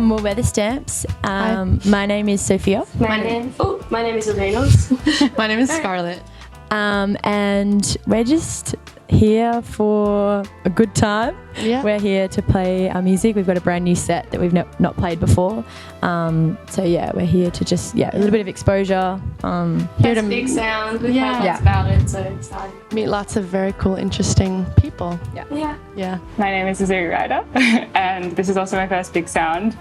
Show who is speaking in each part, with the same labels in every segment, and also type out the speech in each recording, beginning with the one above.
Speaker 1: Well, we're the Stamps. My name is Sophia.
Speaker 2: My name is Reynolds.
Speaker 3: My name is Scarlett.
Speaker 1: And we're just here for a good time.
Speaker 3: Yeah.
Speaker 1: We're here to play our music. We've got a brand new set that we've not played before. So yeah, we're here to just, a little bit of exposure.
Speaker 2: Here to BIGSOUND. We've heard lots about it, so excited.
Speaker 3: Meet lots of very cool, interesting people.
Speaker 2: Yeah.
Speaker 4: My name is Azure Ryder, and this is also my first BIGSOUND.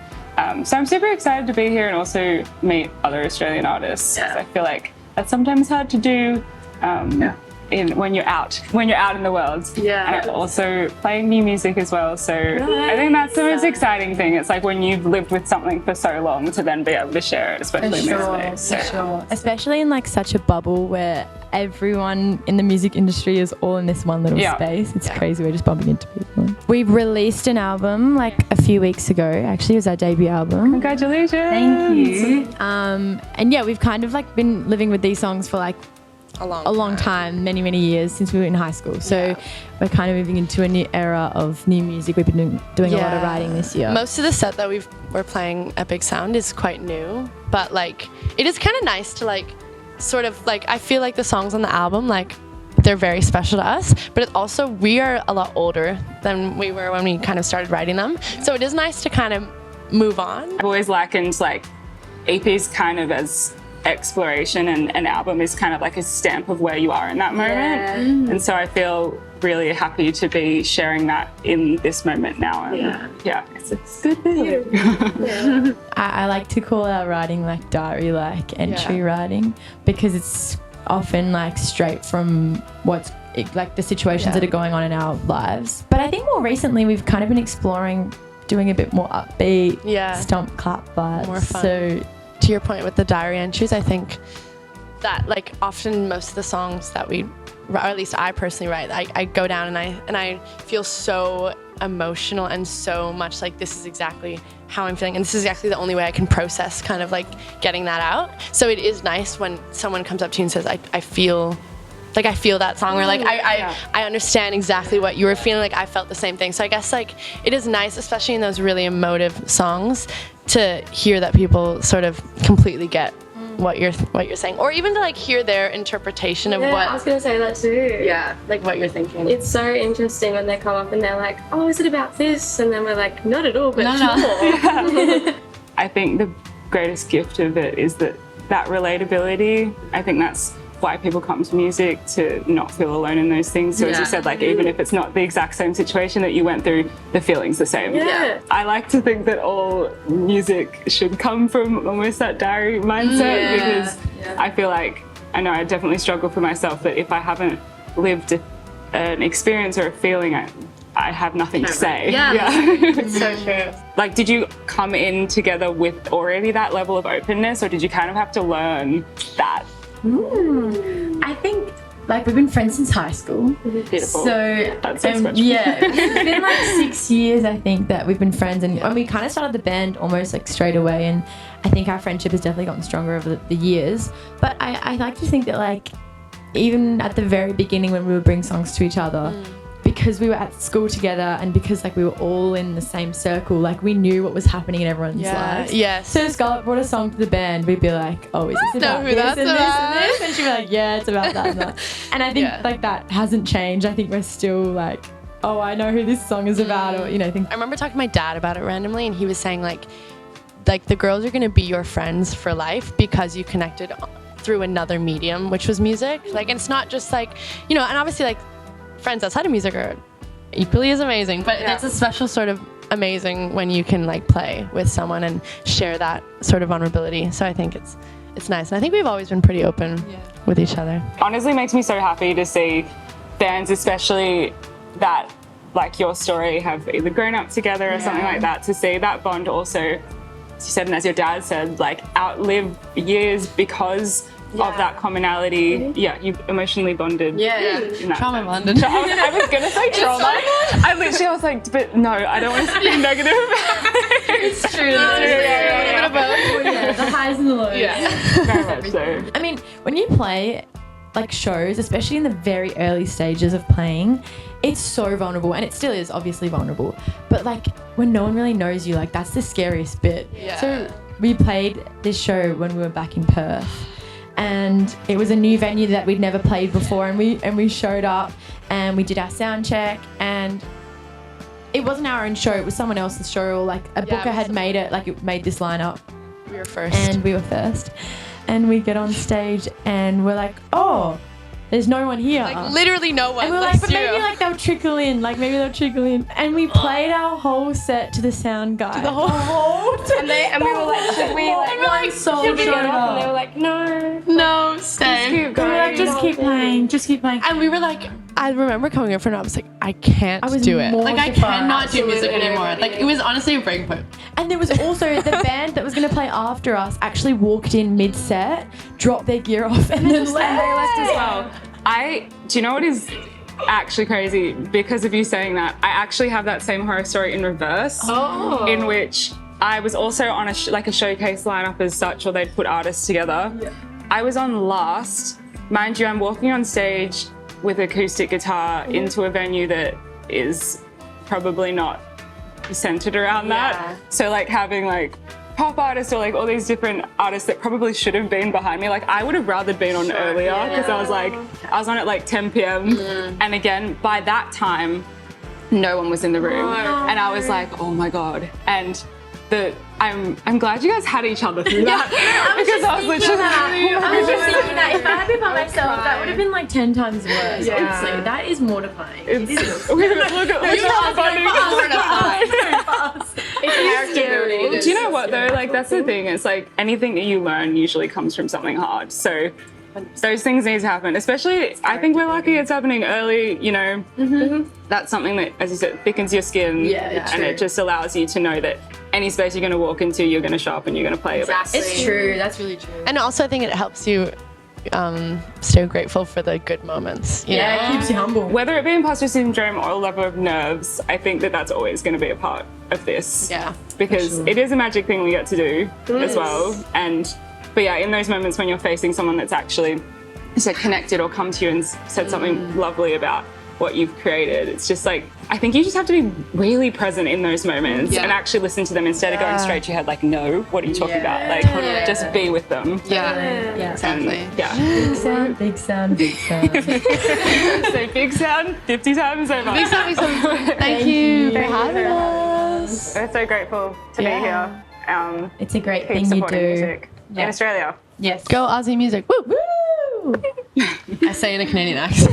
Speaker 4: So I'm super excited to be here and also meet other Australian artists.
Speaker 2: Yeah.
Speaker 4: I feel like that's sometimes hard to do when you're out in the world.
Speaker 2: Yeah.
Speaker 4: And also playing new music as well. So I think that's the most exciting thing. It's like when you've lived with something for so long to then be able to share it, especially in this space.
Speaker 1: For sure. Especially in like such a bubble where everyone in the music industry is all in this one little space. It's crazy. We're just bumping into people. We released an album like a few weeks ago. Actually, it was our debut album.
Speaker 4: Congratulations.
Speaker 1: Thank you. And yeah, we've kind of like been living with these songs for like a long time, many years since we were in high school. So we're kind of moving into a new era of new music. We've been doing a lot of writing this year.
Speaker 3: Most of the set that we're playing at BIGSOUND is quite new, but like it is kind of nice to like sort of like, I feel like the songs on the album, like they're very special to us, but it also we are a lot older than we were when we kind of started writing them. So it is nice to kind of move on.
Speaker 4: I've always likened like EPs kind of as exploration, and an album is kind of like a stamp of where you are in that moment. And so I feel really happy to be sharing that in this moment now. And it's good feeling.
Speaker 1: I like to call our writing like diary like entry writing, because it's often like straight from what's like the situations that are going on in our lives. But I think more recently we've kind of been exploring doing a bit more upbeat stomp clap vibes.
Speaker 3: More fun.
Speaker 1: So
Speaker 3: to your point with the diary entries, I think that like often most of the songs that we, or at least I personally write, I go down and I feel so emotional and so much like this is exactly how I'm feeling, and this is exactly the only way I can process kind of like getting that out. So it is nice when someone comes up to you and says, I feel that song, or like I understand exactly what you were feeling, like I felt the same thing. So I guess like it is nice, especially in those really emotive songs, to hear that people sort of completely get what you're saying, or even to like hear their interpretation of what
Speaker 2: I was gonna say that too.
Speaker 3: Like what you're thinking.
Speaker 2: It's so interesting when they come up and they're like, oh, is it about this? And then we're like, not at all, but sure.
Speaker 4: I think the greatest gift of it is that relatability. I think that's why people come to music, to not feel alone in those things. So as you said, like even if it's not the exact same situation that you went through, the feeling's the same. I like to think that all music should come from almost that diary mindset, because I feel like, I know I definitely struggle for myself, that if I haven't lived an experience or a feeling, I have nothing to say.
Speaker 2: It's so true.
Speaker 4: Like, did you come in together with already that level of openness, or did you kind of have to learn that?
Speaker 1: I think like we've been friends since high school.
Speaker 4: Beautiful.
Speaker 1: So
Speaker 4: that's so special.
Speaker 1: it's been like 6 years I think that we've been friends, and we kind of started the band almost like straight away, and I think our friendship has definitely gotten stronger over the years. But I like to think that like even at the very beginning when we would bring songs to each other, because we were at school together and because like we were all in the same circle, like we knew what was happening in everyone's lives. So Scarlett brought a song to the band, we'd be like, oh, is this about this and this and this? And she'd be like, yeah, it's about that and that. And I think like that hasn't changed. I think we're still like, oh, I know who this song is about, or things.
Speaker 3: I remember talking to my dad about it randomly, and he was saying like the girls are going to be your friends for life because you connected through another medium, which was music. Like, and it's not just like, and obviously like friends outside of music are equally as amazing, but it's a special sort of amazing when you can like play with someone and share that sort of vulnerability. So I think it's nice, and I think we've always been pretty open with each other.
Speaker 4: Honestly, makes me so happy to see bands, especially that like your story, have either grown up together or something like that, to see that bond also, as you said, and as your dad said, like outlive years because of that commonality. You've emotionally bonded.
Speaker 3: Trauma bonded.
Speaker 4: I was gonna say trauma. I was like, but no, I don't want to be negative about it.
Speaker 1: It's true. The highs and the lows.
Speaker 4: Very much so.
Speaker 1: I mean, when you play, like shows, especially in the very early stages of playing, it's so vulnerable, and it still is obviously vulnerable. But like when no one really knows you, like that's the scariest bit.
Speaker 3: Yeah.
Speaker 1: So we played this show when we were back in Perth, and it was a new venue that we'd never played before, and we showed up and we did our sound check, and it wasn't our own show, it was someone else's show, or like a booker had made it, like it made this lineup.
Speaker 3: We were first.
Speaker 1: And we were first. And we get on stage and we're like, oh, there's no one here.
Speaker 3: Like literally no one.
Speaker 1: And we're like, but maybe like they'll trickle in. And we played our whole set to the sound guy.
Speaker 3: the whole
Speaker 2: And we were like, should we like
Speaker 1: should we
Speaker 2: get up? And they were like, no.
Speaker 3: No, stay.
Speaker 2: Keep going.
Speaker 1: Just keep playing. Just keep playing.
Speaker 3: And we were like, I remember coming up for it, I was like, I can't do it. Like, I
Speaker 1: mortified.
Speaker 3: cannot do music anymore. Like, it was honestly a breaking point.
Speaker 1: And there was also the band that was going to play after us actually walked in mid-set, dropped their gear off, and then left.
Speaker 4: And they left as well. Do you know what is actually crazy? Because of you saying that, I actually have that same horror story in reverse.
Speaker 2: Oh.
Speaker 4: In which I was also on a showcase lineup as such, or they'd put artists together. Yeah. I was on last. Mind you, I'm walking on stage with acoustic guitar into a venue that is probably not centered around that. So like having like pop artists or like all these different artists that probably should have been behind me. Like I would have rather been on earlier because I was on at like 10 p.m. And again, by that time, no one was in the room. And I was like, oh my God. And I'm glad you guys had each other through that. Because I was literally
Speaker 1: I was just thinking that if I had been by myself, that would have been like 10 times worse. Yeah. Honestly, that is mortifying.
Speaker 4: Look at
Speaker 2: It's character building.
Speaker 4: Do you know what though? Like that's the thing. It's like anything that you learn usually comes from something hard. So those things need to happen. Especially, I think we're lucky it's happening early. You know, that's something that, as you said, thickens your skin. And it just allows you to know that any space you're going to walk into, you're going to show up and you're going to play your best.
Speaker 1: It's true. That's really true.
Speaker 3: And also, I think it helps you stay grateful for the good moments. You know?
Speaker 1: It keeps you humble.
Speaker 4: Whether it be imposter syndrome or a level of nerves, I think that that's always going to be a part of this.
Speaker 3: Yeah.
Speaker 4: Because it is a magic thing we get to do as well. But yeah, in those moments when you're facing someone that's actually said connected or come to you and said something lovely about what you've created, it's just like, I think you just have to be really present in those moments and actually listen to them instead of going straight to your head like, no, what are you talking about? Like, just be with them.
Speaker 3: Yeah, exactly.
Speaker 4: And,
Speaker 1: Big sound.
Speaker 4: So big sound, 50 times over.
Speaker 3: Big sound. Thank you for having us.
Speaker 4: We're so grateful to be here.
Speaker 1: It's a great
Speaker 4: Keep
Speaker 1: thing you
Speaker 4: supporting
Speaker 1: do.
Speaker 4: music in Australia.
Speaker 1: Yes.
Speaker 3: Go Aussie music. Woo!
Speaker 1: Woo!
Speaker 3: I say in a Canadian accent.